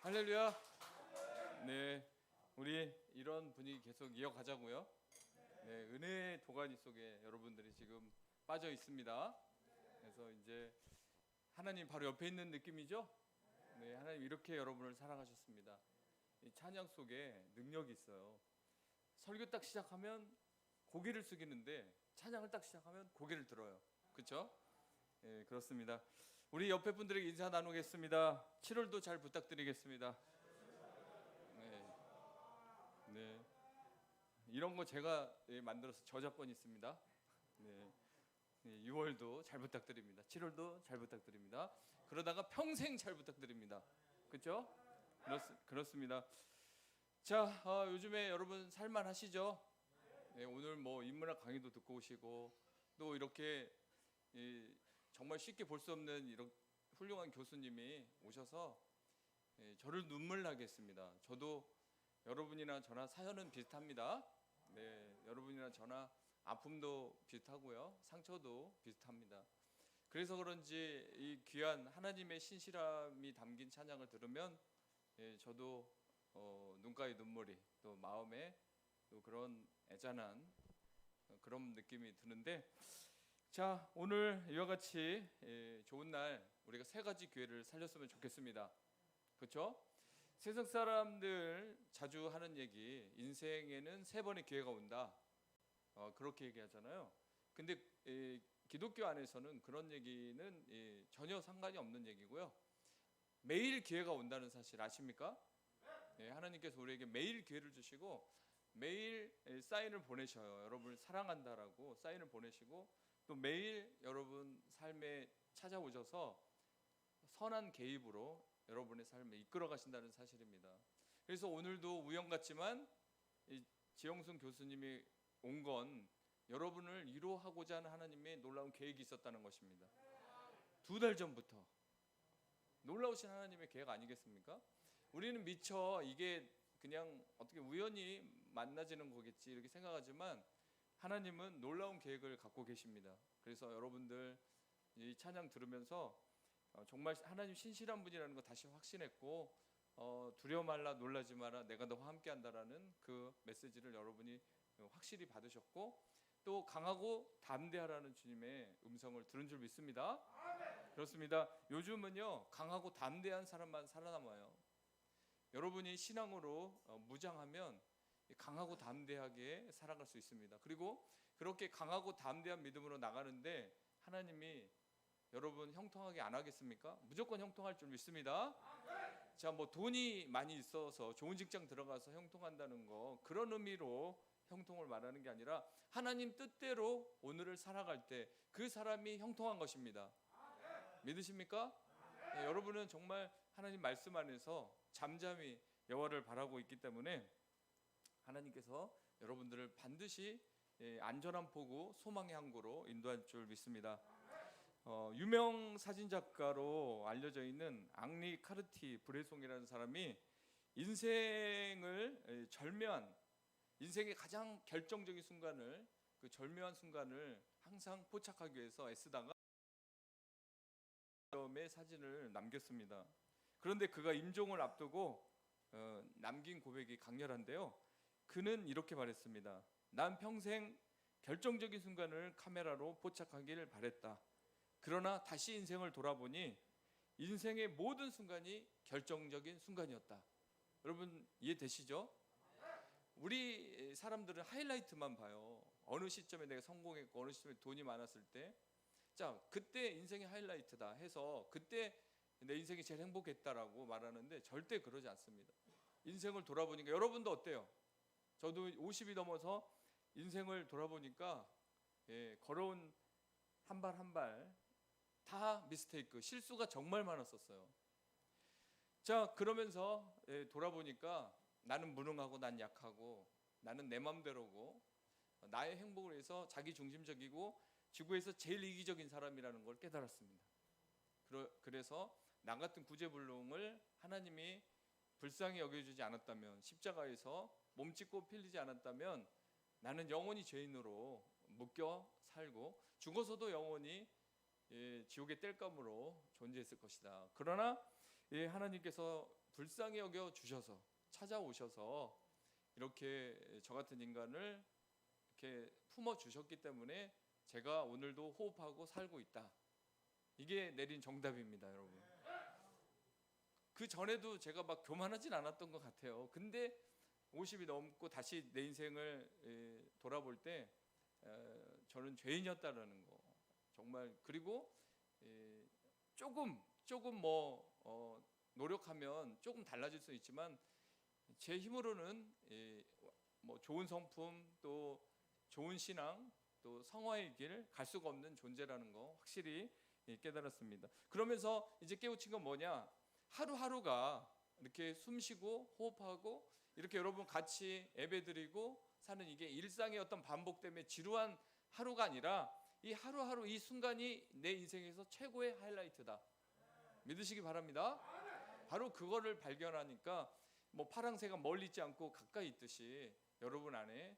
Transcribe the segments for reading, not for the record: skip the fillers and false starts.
할렐루야. 네, 우리 이런 분위기 계속 이어가자고요. 네, 은혜의 도가니 속에 여러분들이 지금 빠져 있습니다. 그래서 이제 하나님 바로 옆에 있는 느낌이죠? 네, 하나님 이렇게 여러분을 사랑하셨습니다. 이 찬양 속에 능력이 있어요. 설교 딱 시작하면 고개를 숙이는데 찬양을 딱 시작하면 고개를 들어요. 그렇죠? 네, 그렇습니다. 우리 옆에 분들에게 인사 나누겠습니다. 7월도 잘 부탁드리겠습니다. 네, 네. 이런 거 제가 만들어서 저작권 있습니다. 네, 6월도 잘 부탁드립니다. 7월도 잘 부탁드립니다. 그러다가 평생 잘 부탁드립니다. 그렇죠? 그렇습니다. 자, 요즘에 여러분 살만하시죠? 네, 오늘 뭐 인문학 강의도 듣고 오시고 또 이렇게 정말 쉽게 볼 수 없는 이런 훌륭한 교수님이 오셔서 저를 눈물 나게 했습니다. 저도 여러분이나 저나 사연은 비슷합니다. 네, 여러분이나 저나 아픔도 비슷하고요, 상처도 비슷합니다. 그래서 그런지 이 귀한 하나님의 신실함이 담긴 찬양을 들으면 저도 눈가에 눈물이 또 마음에 또 그런 애잔한 그런 느낌이 드는데, 자, 오늘 이와 같이 좋은 날 우리가 세 가지 기회를 살렸으면 좋겠습니다. 그렇죠? 세상 사람들 자주 하는 얘기, 인생에는 세 번의 기회가 온다, 그렇게 얘기하잖아요. 근데 기독교 안에서는 그런 얘기는 전혀 상관이 없는 얘기고요. 매일 기회가 온다는 사실 아십니까? 하나님께서 우리에게 매일 기회를 주시고 매일 사인을 보내셔요. 여러분을 사랑한다라고 사인을 보내시고 또 매일 여러분 삶에 찾아오셔서 선한 개입으로 여러분의 삶에 이끌어 가신다는 사실입니다. 그래서 오늘도 우연 같지만 지영순 교수님이 온 건 여러분을 위로하고자 하는 하나님의 놀라운 계획이 있었다는 것입니다. 2달 전부터. 놀라우신 하나님의 계획 아니겠습니까? 우리는 미처 이게 그냥 어떻게 우연히 만나지는 거겠지 이렇게 생각하지만 하나님은 놀라운 계획을 갖고 계십니다. 그래서 여러분들 이 찬양 들으면서 정말 하나님 신실한 분이라는 거 다시 확신했고, 두려워 말라 놀라지 마라 내가 너와 함께 한다라는 그 메시지를 여러분이 확실히 받으셨고 또 강하고 담대하라는 주님의 음성을 들은 줄 믿습니다. 그렇습니다. 요즘은요 강하고 담대한 사람만 살아남아요. 여러분이 신앙으로 무장하면 강하고 담대하게 살아갈 수 있습니다. 그리고 그렇게 강하고 담대한 믿음으로 나가는데 하나님이 여러분 형통하게 안 하겠습니까? 무조건 형통할 줄 믿습니다. 자, 뭐 돈이 많이 있어서 좋은 직장 들어가서 형통한다는 거 그런 의미로 형통을 말하는 게 아니라 하나님 뜻대로 오늘을 살아갈 때 그 사람이 형통한 것입니다. 믿으십니까? 네, 여러분은 정말 하나님 말씀 안에서 잠잠히 여호와를 바라고 있기 때문에 하나님께서 여러분들을 반드시 안전한 포구 소망의 항구로 인도할 줄 믿습니다. 유명 사진작가로 알려져 있는 앙리 카르티 브레송이라는 사람이 인생을 절묘한 인생의 가장 결정적인 순간을 그 절묘한 순간을 항상 포착하기 위해서 애쓰다가 의 사진을 남겼습니다. 그런데 그가 임종을 앞두고 남긴 고백이 강렬한데요. 그는 이렇게 말했습니다. 난 평생 결정적인 순간을 카메라로 포착하기를 바랬다. 그러나 다시 인생을 돌아보니 인생의 모든 순간이 결정적인 순간이었다. 여러분 이해되시죠? 우리 사람들은 하이라이트만 봐요. 어느 시점에 내가 성공했고 어느 시점에 돈이 많았을 때, 자 그때 인생의 하이라이트다 해서 그때 내 인생이 제일 행복했다라고 말하는데 절대 그러지 않습니다. 인생을 돌아보니까 여러분도 어때요? 저도 50이 넘어서 인생을 돌아보니까 걸어온 한 발 한 발 다 미스테이크, 실수가 정말 많았었어요. 자 그러면서 돌아보니까 나는 무능하고 난 약하고 나는 내 맘대로고 나의 행복을 위해서 자기 중심적이고 지구에서 제일 이기적인 사람이라는 걸 깨달았습니다. 그래서 나 같은 구제불능을 하나님이 불쌍히 여겨주지 않았다면, 십자가에서 몸짓고 필리지 않았다면 나는 영원히 죄인으로 묶여 살고 죽어서도 영원히 지옥의 땔감으로 존재했을 것이다. 그러나 예, 하나님께서 불쌍히 여겨 주셔서 찾아오셔서 이렇게 저 같은 인간을 이렇게 품어 주셨기 때문에 제가 오늘도 호흡하고 살고 있다. 이게 내린 정답입니다, 여러분. 그 전에도 제가 막 교만하진 않았던 것 같아요. 근데 50이 넘고 다시 내 인생을 돌아볼 때 저는 죄인이었다라는 거. 정말. 그리고 조금 노력하면 조금 달라질 수 있지만 제 힘으로는 뭐 좋은 성품 또 좋은 신앙 또 성화의 길 갈 수가 없는 존재라는 거 확실히 깨달았습니다. 그러면서 이제 깨우친 건 뭐냐? 하루하루가 이렇게 숨쉬고 호흡하고 이렇게 여러분 같이 예배드리고 사는 이게 일상의 어떤 반복 때문에 지루한 하루가 아니라 이 하루하루 이 순간이 내 인생에서 최고의 하이라이트다. 믿으시기 바랍니다. 바로 그거를 발견하니까 뭐 파랑새가 멀리 있지 않고 가까이 있듯이 여러분 안에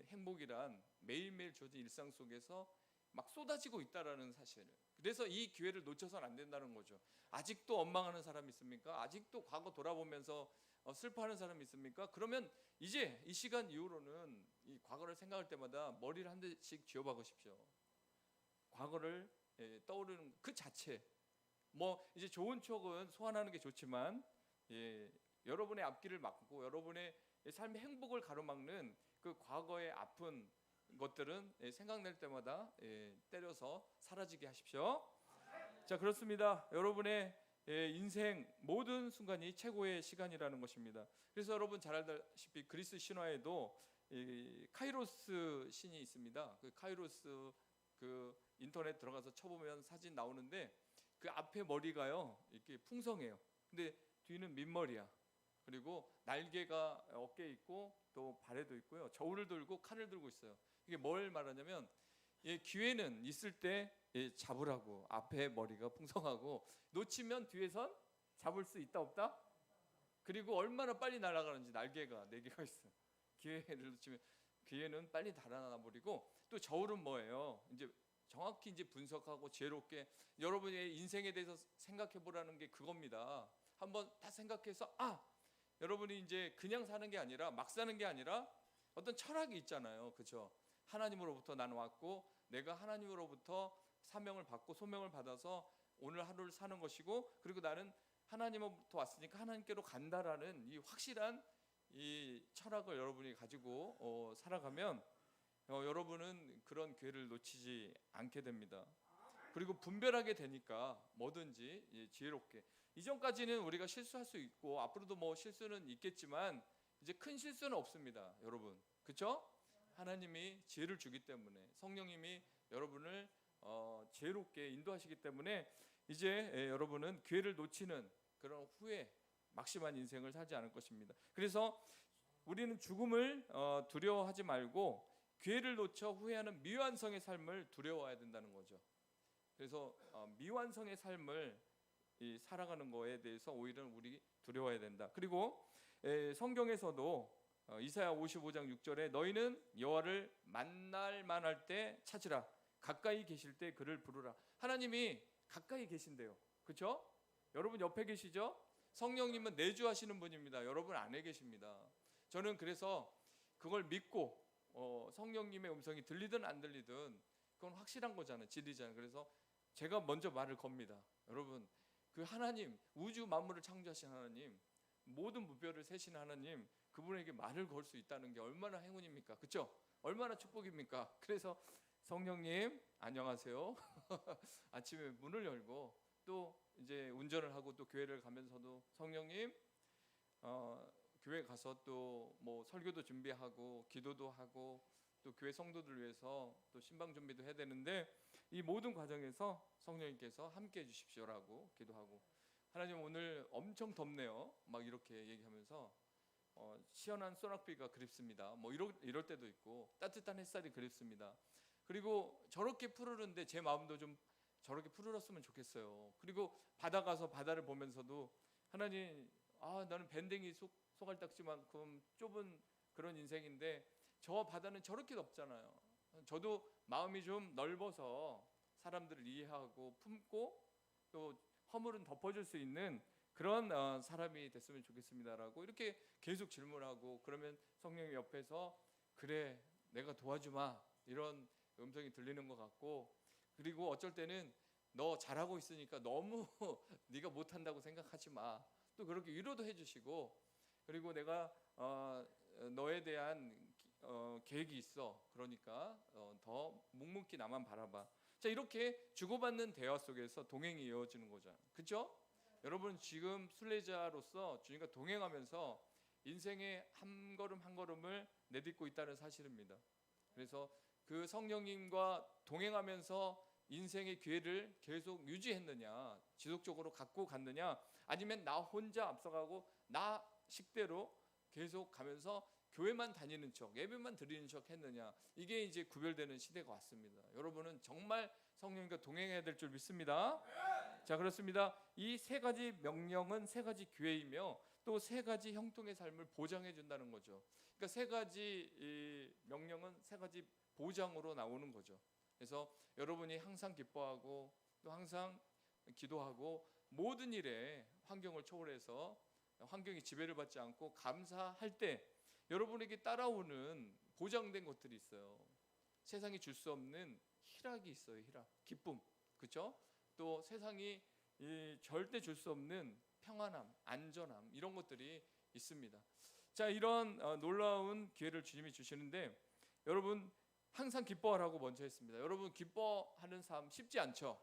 행복이란 매일매일 주어진 일상 속에서 막 쏟아지고 있다라는 사실을. 그래서 이 기회를 놓쳐서는 안 된다는 거죠. 아직도 원망하는 사람 있습니까? 아직도 과거 돌아보면서 슬퍼하는 사람 있습니까? 그러면 이제 이 시간 이후로는 이 과거를 생각할 때마다 머리를 한 대씩 쥐어박으십시오. 과거를 떠오르는 그 자체. 뭐 이제 좋은 추억은 소환하는 게 좋지만 여러분의 앞길을 막고 여러분의 삶의 행복을 가로막는 그 과거의 아픈 것들은 생각날 때마다 때려서 사라지게 하십시오. 자, 그렇습니다. 여러분의 인생 모든 순간이 최고의 시간이라는 것입니다. 그래서 여러분 잘 알다시피 그리스 신화에도 카이로스 신이 있습니다. 그 카이로스 그 인터넷 들어가서 쳐보면 사진 나오는데 그 앞에 머리가요 이렇게 풍성해요. 근데 뒤는 민머리야. 그리고 날개가 어깨에 있고 또 발에도 있고요. 저울을 들고 칼을 들고 있어요. 이게 뭘 말하냐면 기회는 있을 때 잡으라고. 앞에 머리가 풍성하고 놓치면 뒤에선 잡을 수 있다 없다. 그리고 얼마나 빨리 날아가는지 날개가 4개가 있어요. 기회를 놓치면 기회는 빨리 달아나 버리고 또 저울은 뭐예요? 이제 정확히 이제 분석하고 지혜롭게 여러분의 인생에 대해서 생각해 보라는 게 그겁니다. 한번 다 생각해서 여러분이 이제 그냥 사는 게 아니라 막 사는 게 아니라 어떤 철학이 있잖아요. 그렇죠? 하나님으로부터 나는 왔고 내가 하나님으로부터 사명을 받고 소명을 받아서 오늘 하루를 사는 것이고 그리고 나는 하나님으로부터 왔으니까 하나님께로 간다라는 이 확실한 이 철학을 여러분이 가지고 살아가면 여러분은 그런 기회를 놓치지 않게 됩니다. 그리고 분별하게 되니까 뭐든지 지혜롭게. 이전까지는 우리가 실수할 수 있고 앞으로도 뭐 실수는 있겠지만 이제 큰 실수는 없습니다, 여러분. 그렇죠? 하나님이 지혜를 주기 때문에 성령님이 여러분을 지혜롭게 인도하시기 때문에 이제 여러분은 기회를 놓치는 그런 후회 막심한 인생을 살지 않을 것입니다. 그래서 우리는 죽음을 두려워하지 말고 기회를 놓쳐 후회하는 미완성의 삶을 두려워해야 된다는 거죠. 그래서 미완성의 삶을 살아가는 거에 대해서 오히려 우리 두려워해야 된다. 그리고 성경에서도 이사야 55장 6절에 너희는 여호와를 만날 만할 때 찾으라. 가까이 계실 때 그를 부르라. 하나님이 가까이 계신대요. 그렇죠? 여러분 옆에 계시죠? 성령님은 내주하시는 분입니다. 여러분 안에 계십니다. 저는 그래서 그걸 믿고 성령님의 음성이 들리든 안 들리든 그건 확실한 거잖아요. 진리잖아요. 그래서 제가 먼저 말을 겁니다. 여러분 그 하나님 우주 만물을 창조하신 하나님 모든 무별을 세신 하나님 그분에게 말을 걸 수 있다는 게 얼마나 행운입니까? 그렇죠? 얼마나 축복입니까? 그래서 성령님 안녕하세요. 아침에 문을 열고 또 이제 운전을 하고 또 교회를 가면서도 성령님 교회 가서 또 뭐 설교도 준비하고 기도도 하고 또 교회 성도들 위해서 또 신방 준비도 해야 되는데 이 모든 과정에서 성령님께서 함께 해주십시오라고 기도하고 하나님 오늘 엄청 덥네요. 막 이렇게 얘기하면서 시원한 소낙비가 그립습니다. 뭐 이럴 때도 있고 따뜻한 햇살이 그립습니다. 그리고 저렇게 푸르른데 제 마음도 좀 저렇게 푸르렀으면 좋겠어요. 그리고 바다 가서 바다를 보면서도 하나님 나는 밴댕이 소갈딱지만큼 좁은 그런 인생인데 저 바다는 저렇게 덥잖아요. 저도 마음이 좀 넓어서 사람들을 이해하고 품고 또 허물은 덮어줄 수 있는 그런 사람이 됐으면 좋겠습니다라고 이렇게 계속 질문하고, 그러면 성령이 옆에서 그래 내가 도와주마 이런 음성이 들리는 것 같고, 그리고 어쩔 때는 너 잘하고 있으니까 너무 네가 못한다고 생각하지 마, 또 그렇게 위로도 해주시고, 그리고 내가 너에 대한 계획이 있어, 그러니까 더 묵묵히 나만 바라봐. 자, 이렇게 주고받는 대화 속에서 동행이 이어지는 거죠. 그렇죠? 여러분 지금 순례자로서 주님과 동행하면서 인생의 한 걸음 한 걸음을 내딛고 있다는 사실입니다. 그래서 그 성령님과 동행하면서 인생의 기회를 계속 유지했느냐, 지속적으로 갖고 갔느냐, 아니면 나 혼자 앞서가고 나 식대로 계속 가면서 교회만 다니는 척, 예배만 드리는 척 했느냐, 이게 이제 구별되는 시대가 왔습니다. 여러분은 정말 성령님과 동행해야 될 줄 믿습니다. 자, 그렇습니다. 이 세 가지 명령은 세 가지 기회이며 또 세 가지 형통의 삶을 보장해 준다는 거죠. 그러니까 세 가지 이 명령은 세 가지 보장으로 나오는 거죠. 그래서 여러분이 항상 기뻐하고 또 항상 기도하고 모든 일에 환경을 초월해서 환경이 지배를 받지 않고 감사할 때 여러분에게 따라오는 보장된 것들이 있어요. 세상이 줄 수 없는 희락이 있어요. 희락, 기쁨, 그렇죠? 또 세상이 절대 줄 수 없는 평안함, 안전함, 이런 것들이 있습니다. 자, 이런 놀라운 기회를 주님이 주시는데 여러분 항상 기뻐하라고 먼저 했습니다. 여러분 기뻐하는 삶 쉽지 않죠,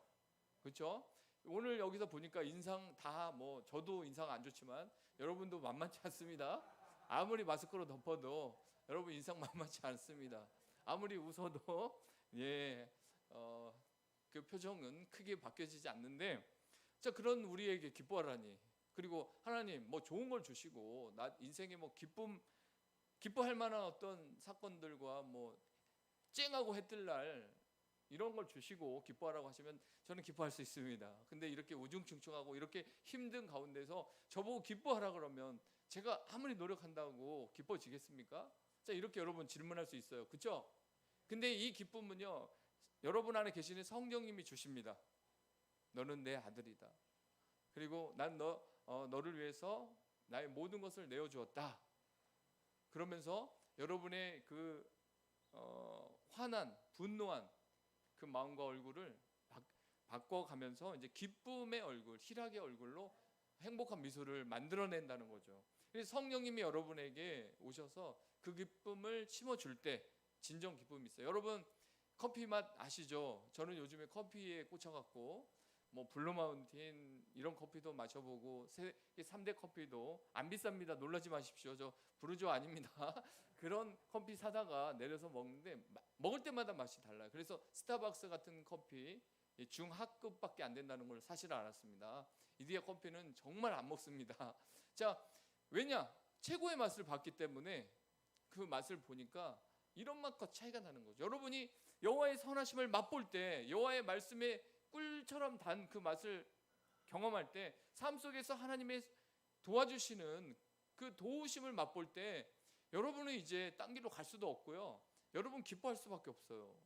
그렇죠? 오늘 여기서 보니까 인상 다 뭐 저도 인상 안 좋지만 여러분도 만만치 않습니다. 아무리 마스크로 덮어도 여러분 인상 만만치 않습니다. 아무리 웃어도 그 표정은 크게 바뀌어지지 않는데, 자, 그런 우리에게 기뻐하라니, 그리고 하나님 뭐 좋은 걸 주시고 나 인생에 뭐 기뻐할 만한 어떤 사건들과 뭐 쨍하고 해뜰 날 이런 걸 주시고 기뻐하라고 하시면 저는 기뻐할 수 있습니다. 근데 이렇게 우중충충하고 이렇게 힘든 가운데서 저보고 기뻐하라 그러면 제가 아무리 노력한다고 기뻐지겠습니까? 자, 이렇게 여러분 질문할 수 있어요, 그렇죠? 근데 이 기쁨은요, 여러분 안에 계시는 성령님이 주십니다. 너는 내 아들이다. 그리고 난 너를 위해서 나의 모든 것을 내어주었다. 그러면서 여러분의 그 화난, 분노한 그 마음과 얼굴을 바꿔가면서 이제 기쁨의 얼굴, 희락의 얼굴로 행복한 미소를 만들어낸다는 거죠. 그래서 성령님이 여러분에게 오셔서 그 기쁨을 심어줄 때 진정 기쁨이 있어요. 여러분 커피 맛 아시죠? 저는 요즘에 커피에 꽂혀갖고 뭐 블루마운틴 이런 커피도 마셔보고 3대 커피도 안 비쌉니다. 놀라지 마십시오. 저 부르주아 아닙니다. 그런 커피 사다가 내려서 먹는데 먹을 때마다 맛이 달라요. 그래서 스타벅스 같은 커피 중하급밖에 안 된다는 걸 사실 알았습니다. 이디야 커피는 정말 안 먹습니다. 자, 왜냐? 최고의 맛을 봤기 때문에 그 맛을 보니까 이런 맛과 차이가 나는 거죠. 여러분이 여호와의 선하심을 맛볼 때, 여호와의 말씀에 꿀처럼 단 그 맛을 경험할 때, 삶 속에서 하나님의 도와주시는 그 도우심을 맛볼 때 여러분은 이제 딴 길로 갈 수도 없고요, 여러분 기뻐할 수밖에 없어요.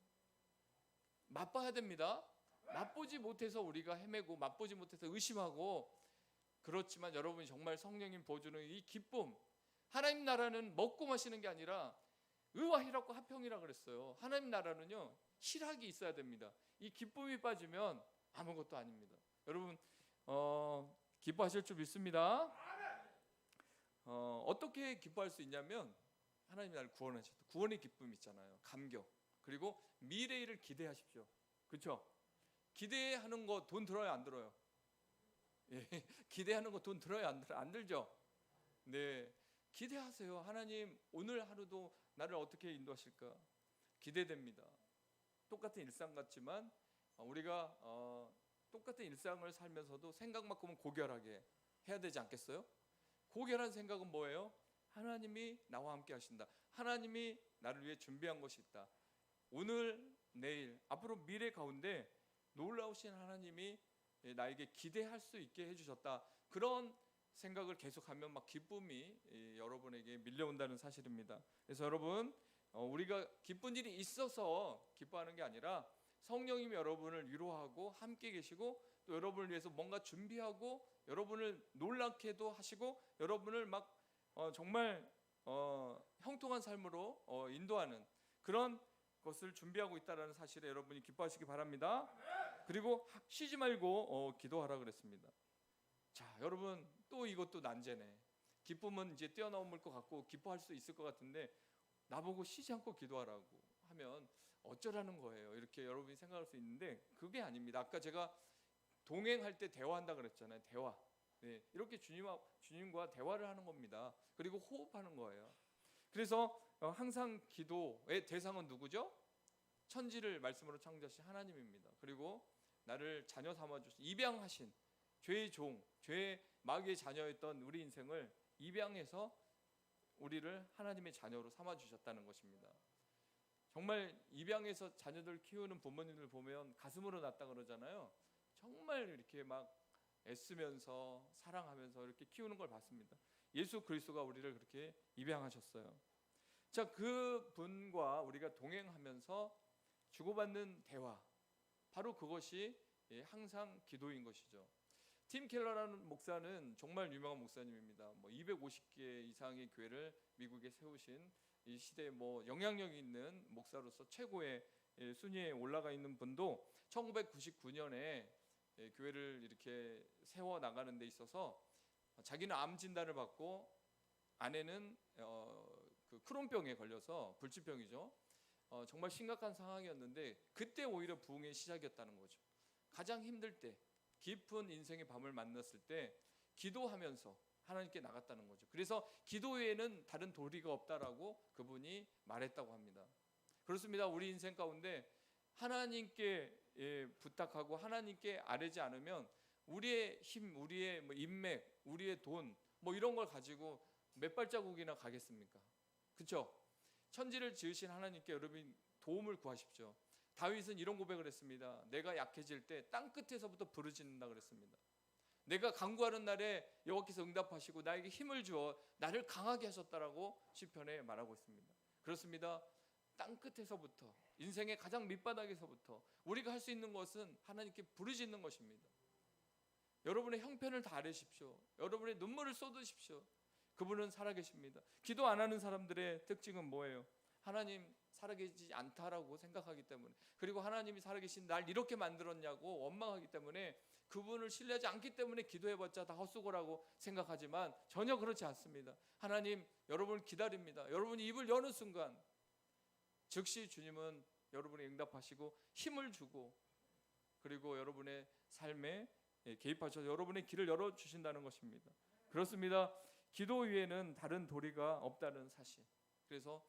맛봐야 됩니다. 맛보지 못해서 우리가 헤매고 맛보지 못해서 의심하고, 그렇지만 여러분이 정말 성령님 보여주는 이 기쁨, 하나님 나라는 먹고 마시는 게 아니라 의와 희락과 화평이라 그랬어요. 하나님 나라는요, 희락이 있어야 됩니다. 이 기쁨이 빠지면 아무것도 아닙니다. 여러분 기뻐하실 줄 믿습니다. 어떻게 기뻐할 수 있냐면 하나님 나를 구원하셨다, 구원의 기쁨 있잖아요. 감격, 그리고 미래를 기대하십시오. 그렇죠? 기대하는 거 돈 들어요, 안 들어요? 예, 기대하는 거 돈 들어요, 안 들죠? 네, 기대하세요. 하나님 오늘 하루도 나를 어떻게 인도하실까 기대됩니다. 똑같은 일상 같지만 우리가 똑같은 일상을 살면서도 생각만큼은 고결하게 해야 되지 않겠어요? 고결한 생각은 뭐예요? 하나님이 나와 함께 하신다. 하나님이 나를 위해 준비한 것이 있다. 오늘, 내일, 앞으로 미래 가운데 놀라우신 하나님이 나에게 기대할 수 있게 해주셨다. 그런 생각을 계속하면 막 기쁨이 여러분에게 밀려온다는 사실입니다. 그래서 여러분 우리가 기쁜 일이 있어서 기뻐하는 게 아니라 성령님이 여러분을 위로하고 함께 계시고 또 여러분을 위해서 뭔가 준비하고 여러분을 놀랍게도 하시고 여러분을 막 정말 형통한 삶으로 인도하는 그런 것을 준비하고 있다는 사실에 여러분이 기뻐하시기 바랍니다. 그리고 쉬지 말고 기도하라 그랬습니다. 자, 여러분 또 이것도 난제네. 기쁨은 이제 뛰어넘을 것 같고 기뻐할 수 있을 것 같은데 나보고 쉬지 않고 기도하라고 하면 어쩌라는 거예요. 이렇게 여러분이 생각할 수 있는데 그게 아닙니다. 아까 제가 동행할 때 대화한다 그랬잖아요. 대화. 네, 이렇게 주님과 대화를 하는 겁니다. 그리고 호흡하는 거예요. 그래서 항상 기도의 대상은 누구죠? 천지를 말씀으로 창조하신 하나님입니다. 그리고 나를 자녀 삼아주신 입양하신 죄의 종, 죄의 마귀의 자녀였던 우리 인생을 입양해서 우리를 하나님의 자녀로 삼아주셨다는 것입니다. 정말 입양해서 자녀들 키우는 부모님들 보면 가슴으로 낳았다 그러잖아요. 정말 이렇게 막 애쓰면서 사랑하면서 이렇게 키우는 걸 봤습니다. 예수 그리스도가 우리를 그렇게 입양하셨어요. 자, 그 분과 우리가 동행하면서 주고받는 대화, 바로 그것이 항상 기도인 것이죠. 팀 켈러라는 목사는 정말 유명한 목사님입니다. 250개 이상의 교회를 미국에 세우신 이 시대에 영향력 있는 목사로서 최고의 순위에 올라가 있는 분도 1999년에 교회를 이렇게 세워 나가는 데 있어서 자기는 암 진단을 받고 아내는 그 크론병에 걸려서 불치병이죠. 정말 심각한 상황이었는데 그때 오히려 부흥의 시작이었다는 거죠. 가장 힘들 때, 깊은 인생의 밤을 만났을 때 기도하면서 하나님께 나갔다는 거죠. 그래서 기도 외에는 다른 도리가 없다라고 그분이 말했다고 합니다. 그렇습니다. 우리 인생 가운데 하나님께 부탁하고 하나님께 아뢰지 않으면 우리의 힘, 우리의 인맥, 우리의 돈 이런 걸 가지고 몇 발자국이나 가겠습니까? 그렇죠? 천지를 지으신 하나님께 여러분 도움을 구하십시오. 다윗은 이런 고백을 했습니다. 내가 약해질 때 땅 끝에서부터 부르짖는다 그랬습니다. 내가 간구하는 날에 여호와께서 응답하시고 나에게 힘을 주어 나를 강하게 하셨다라고 시편에 말하고 있습니다. 그렇습니다. 땅 끝에서부터 인생의 가장 밑바닥에서부터 우리가 할 수 있는 것은 하나님께 부르짖는 것입니다. 여러분의 형편을 다 아뢰십시오. 여러분의 눈물을 쏟으십시오. 그분은 살아계십니다. 기도 안 하는 사람들의 특징은 뭐예요? 하나님 살아계시지 않다라고 생각하기 때문에, 그리고 하나님이 살아계신 날 이렇게 만들었냐고 원망하기 때문에, 그분을 신뢰하지 않기 때문에 기도해봤자 다 헛수고라고 생각하지만 전혀 그렇지 않습니다. 하나님 여러분을 기다립니다. 여러분이 입을 여는 순간 즉시 주님은 여러분이 응답하시고 힘을 주고 그리고 여러분의 삶에 개입하셔서 여러분의 길을 열어주신다는 것입니다. 그렇습니다. 기도 위에는 다른 도리가 없다는 사실. 그래서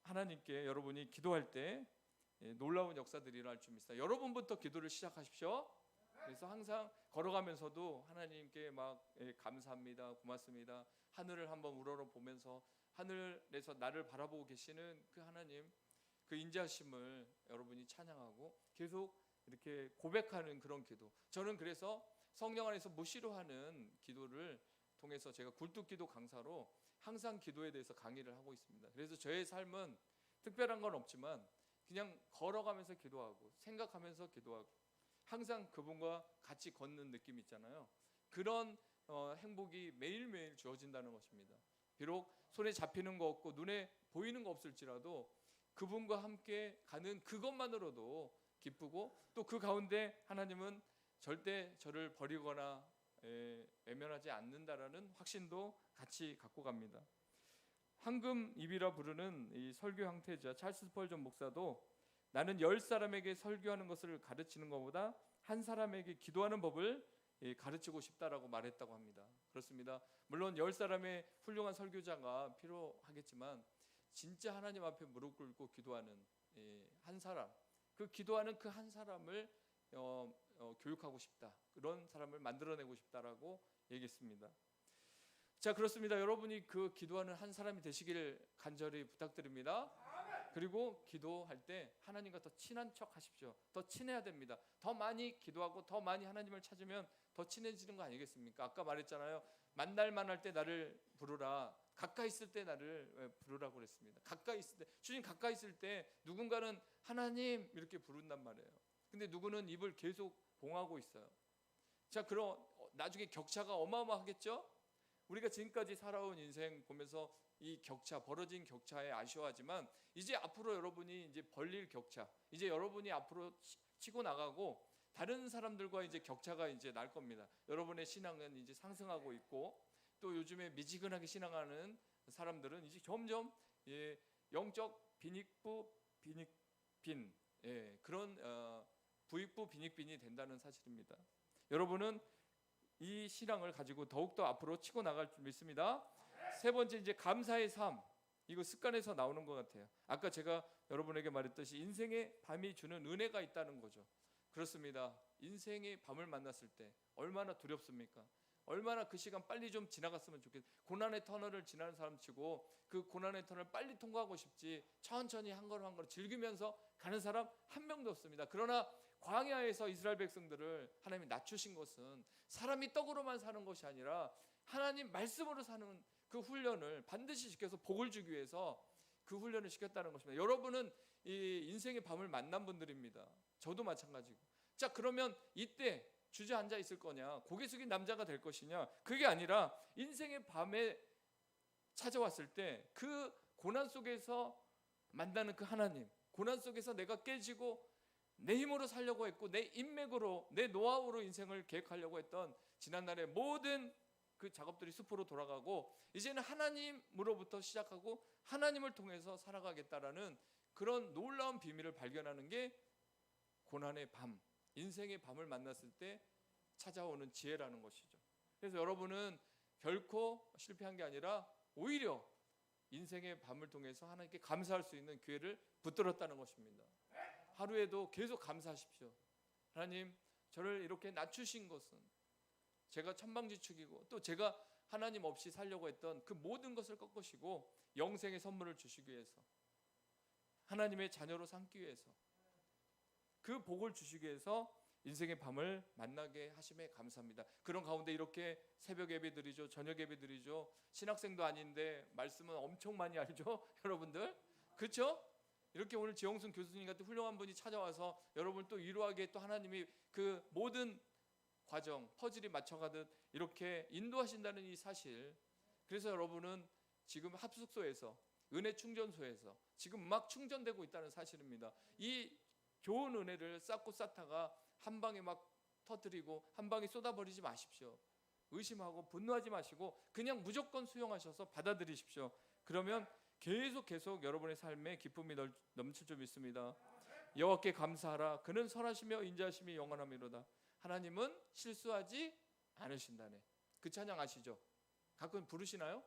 하나님께 여러분이 기도할 때 놀라운 역사들이 일어날 줄 믿습니다. 여러분부터 기도를 시작하십시오. 그래서 항상 걸어가면서도 하나님께 막 감사합니다, 고맙습니다, 하늘을 한번 우러러보면서 하늘에서 나를 바라보고 계시는 그 하나님, 그 인자하심을 여러분이 찬양하고 계속 이렇게 고백하는 그런 기도. 저는 그래서 성령 안에서 무시로 하는 기도를 통해서 제가 굴뚝기도 강사로 항상 기도에 대해서 강의를 하고 있습니다. 그래서 저의 삶은 특별한 건 없지만 그냥 걸어가면서 기도하고 생각하면서 기도하고 항상 그분과 같이 걷는 느낌 있잖아요. 그런 행복이 매일매일 주어진다는 것입니다. 비록 손에 잡히는 거 없고 눈에 보이는 거 없을지라도 그분과 함께 가는 그것만으로도 기쁘고, 또 그 가운데 하나님은 절대 저를 버리거나 외면하지 않는다라는 확신도 같이 갖고 갑니다. 황금 입이라 부르는 이 설교 형태자 찰스 스펄전 목사도 나는 10사람에게 설교하는 것을 가르치는 것보다 한 사람에게 기도하는 법을 가르치고 싶다라고 말했다고 합니다. 그렇습니다. 물론 10사람의 훌륭한 설교자가 필요하겠지만 진짜 하나님 앞에 무릎 꿇고 기도하는 한 사람, 그 기도하는 그 한 사람을 교육하고 싶다, 그런 사람을 만들어내고 싶다라고 얘기했습니다. 자, 그렇습니다. 여러분이 그 기도하는 한 사람이 되시길 간절히 부탁드립니다. 그리고 기도할 때 하나님과 더 친한 척 하십시오. 더 친해야 됩니다. 더 많이 기도하고 더 많이 하나님을 찾으면 더 친해지는 거 아니겠습니까? 아까 말했잖아요. 만날만 할 때 나를 부르라, 가까이 있을 때 나를 부르라고 그랬습니다. 가까이 있을 때, 주님 가까이 있을 때 누군가는 하나님 이렇게 부른단 말이에요. 근데 누구는 입을 계속 봉하고 있어요. 자, 그럼 나중에 격차가 어마어마하겠죠? 우리가 지금까지 살아온 인생 보면서 이 격차, 벌어진 격차에 아쉬워하지만 이제 앞으로 여러분이 이제 벌릴 격차, 이제 여러분이 앞으로 치고 나가고 다른 사람들과 이제 격차가 이제 날 겁니다. 여러분의 신앙은 이제 상승하고 있고, 또 요즘에 미지근하게 신앙하는 사람들은 이제 점점 영적 빈익부 빈익빈, 그런 부익부 빈익빈이 된다는 사실입니다. 여러분은 이 신앙을 가지고 더욱더 앞으로 치고 나갈 줄 믿습니다. 세 번째, 이제 감사의 삶. 이거 습관에서 나오는 것 같아요. 아까 제가 여러분에게 말했듯이 인생의 밤이 주는 은혜가 있다는 거죠. 그렇습니다. 인생의 밤을 만났을 때 얼마나 두렵습니까? 얼마나 그 시간 빨리 좀 지나갔으면 좋겠어요. 고난의 터널을 지나는 사람치고 그 고난의 터널을 빨리 통과하고 싶지, 천천히 한 걸음 한 걸음 즐기면서 가는 사람 한 명도 없습니다. 그러나 광야에서 이스라엘 백성들을 하나님이 낮추신 것은 사람이 떡으로만 사는 것이 아니라 하나님 말씀으로 사는 그 훈련을 반드시 시켜서 복을 주기 위해서 그 훈련을 시켰다는 것입니다. 여러분은 이 인생의 밤을 만난 분들입니다. 저도 마찬가지고. 자, 그러면 이때 주저앉아 있을 거냐, 고개 숙인 남자가 될 것이냐, 그게 아니라 인생의 밤에 찾아왔을 때 그 고난 속에서 만나는 그 하나님, 고난 속에서 내가 깨지고 내 힘으로 살려고 했고 내 인맥으로, 내 노하우로 인생을 계획하려고 했던 지난날의 모든 그 작업들이 숲으로 돌아가고 이제는 하나님으로부터 시작하고 하나님을 통해서 살아가겠다라는 그런 놀라운 비밀을 발견하는 게 고난의 밤, 인생의 밤을 만났을 때 찾아오는 지혜라는 것이죠. 그래서 여러분은 결코 실패한 게 아니라 오히려 인생의 밤을 통해서 하나님께 감사할 수 있는 기회를 붙들었다는 것입니다. 하루에도 계속 감사하십시오. 하나님, 저를 이렇게 낮추신 것은 제가 천방지축이고 또 제가 하나님 없이 살려고 했던 그 모든 것을 꺾으시고 영생의 선물을 주시기 위해서, 하나님의 자녀로 삼기 위해서, 그 복을 주시기 위해서 인생의 밤을 만나게 하심에 감사합니다. 그런 가운데 이렇게 새벽 예배 드리죠, 저녁 예배 드리죠. 신학생도 아닌데 말씀은 엄청 많이 알죠, 여러분들. 그렇죠? 이렇게 오늘 지영순 교수님 같은 훌륭한 분이 찾아와서 여러분을 또 위로하게, 또 하나님이 그 모든 과정 퍼즐이 맞춰가듯 이렇게 인도하신다는 이 사실. 그래서 여러분은 지금 합숙소에서, 은혜 충전소에서 지금 막 충전되고 있다는 사실입니다. 이 좋은 은혜를 쌓고 쌓다가 한 방에 막 터뜨리고 한 방에 쏟아버리지 마십시오. 의심하고 분노하지 마시고 그냥 무조건 수용하셔서 받아들이십시오. 그러면 계속 여러분의 삶에 기쁨이 넘칠 줄 믿습니다. 여호와께 감사하라. 그는 선하시며 인자하심이 영원하미로다. 하나님은 실수하지 않으신다네. 그 찬양 아시죠? 가끔 부르시나요?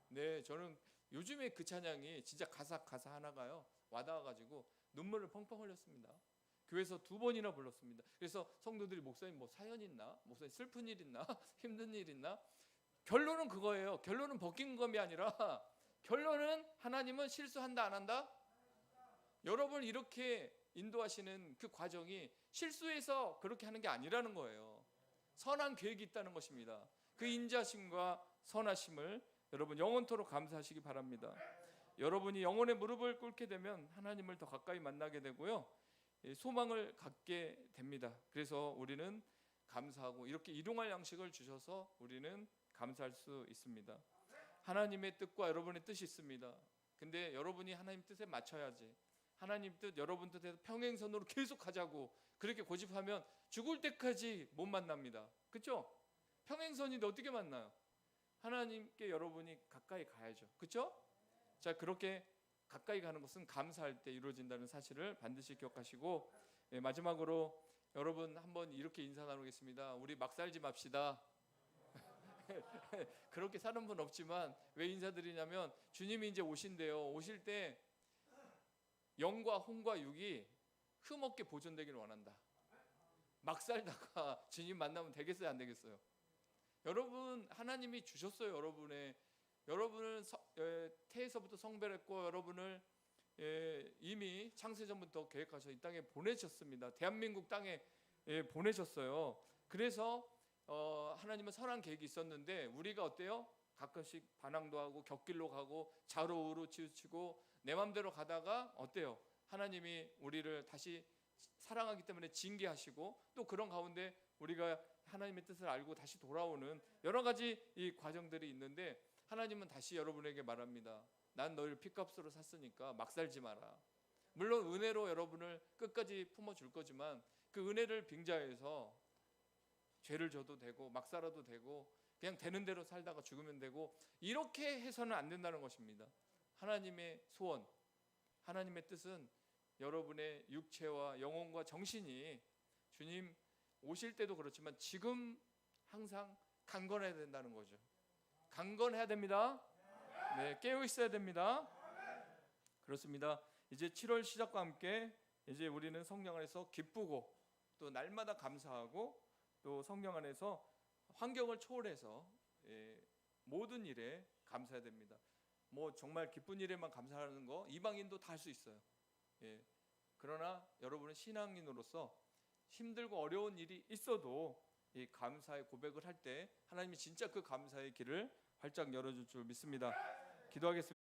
네, 저는 요즘에 그 찬양이 진짜 가사 하나가요 와닿아가지고 눈물을 펑펑 흘렸습니다. 교회에서 2번이나 불렀습니다. 그래서 성도들이 목사님 뭐 사연 있나? 목사님 슬픈 일 있나? 힘든 일 있나? 결론은 그거예요. 결론은 버킹엄이 아니라 결론은 하나님은 실수한다 안 한다? 여러분 이렇게 인도하시는 그 과정이 실수해서 그렇게 하는 게 아니라는 거예요. 선한 계획이 있다는 것입니다. 그 인자심과 선하심을 여러분 영원토록 감사하시기 바랍니다. 여러분이 영혼의 무릎을 꿇게 되면 하나님을 더 가까이 만나게 되고요, 소망을 갖게 됩니다. 그래서 우리는 감사하고 이렇게 일용할 양식을 주셔서 우리는 감사할 수 있습니다. 하나님의 뜻과 여러분의 뜻이 있습니다. 근데 여러분이 하나님 뜻에 맞춰야지. 하나님 뜻, 여러분 뜻에서 평행선으로 계속 가자고 그렇게 고집하면 죽을 때까지 못 만납니다. 그렇죠? 평행선인데 어떻게 만나요? 하나님께 여러분이 가까이 가야죠. 그렇죠? 자, 그렇게 가까이 가는 것은 감사할 때 이루어진다는 사실을 반드시 기억하시고, 마지막으로 여러분 한번 이렇게 인사 나누겠습니다. 우리 막 살지 맙시다. 그렇게 사는 분 없지만 왜 인사드리냐면 주님이 이제 오신대요. 오실 때 영과 혼과 육이 흠없게 보존되기를 원한다. 막 살다가 주님 만나면 되겠어요, 안 되겠어요? 여러분 하나님이 주셨어요. 여러분을 태에서부터 성별했고 여러분을 이미 창세전부터 계획하셔 이 땅에 보내셨습니다. 대한민국 땅에 보내셨어요. 그래서 하나님은 선한 계획이 있었는데 우리가 어때요? 가끔씩 반항도 하고 곁길로 가고 좌로우로 치우치고 내 맘대로 가다가 어때요? 하나님이 우리를 다시 사랑하기 때문에 징계하시고 또 그런 가운데 우리가 하나님의 뜻을 알고 다시 돌아오는 여러 가지 이 과정들이 있는데, 하나님은 다시 여러분에게 말합니다. 난 너를 핏값으로 샀으니까 막 살지 마라. 물론 은혜로 여러분을 끝까지 품어줄 거지만 그 은혜를 빙자해서 죄를 져도 되고 막 살아도 되고 그냥 되는 대로 살다가 죽으면 되고, 이렇게 해서는 안 된다는 것입니다. 하나님의 소원, 하나님의 뜻은 여러분의 육체와 영혼과 정신이 주님 오실 때도 그렇지만 지금 항상 강건해야 된다는 거죠. 강건해야 됩니다. 네, 깨어 있어야 됩니다. 그렇습니다. 이제 7월 시작과 함께 이제 우리는 성령 안에서 기쁘고 또 날마다 감사하고 또 성령 안에서 환경을 초월해서 모든 일에 감사해야 됩니다. 뭐 정말 기쁜 일에만 감사하는 거 이방인도 다 할 수 있어요. 그러나 여러분은 신앙인으로서 힘들고 어려운 일이 있어도 이 감사의 고백을 할 때 하나님이 진짜 그 감사의 길을 활짝 열어줄 줄 믿습니다. 기도하겠습니다.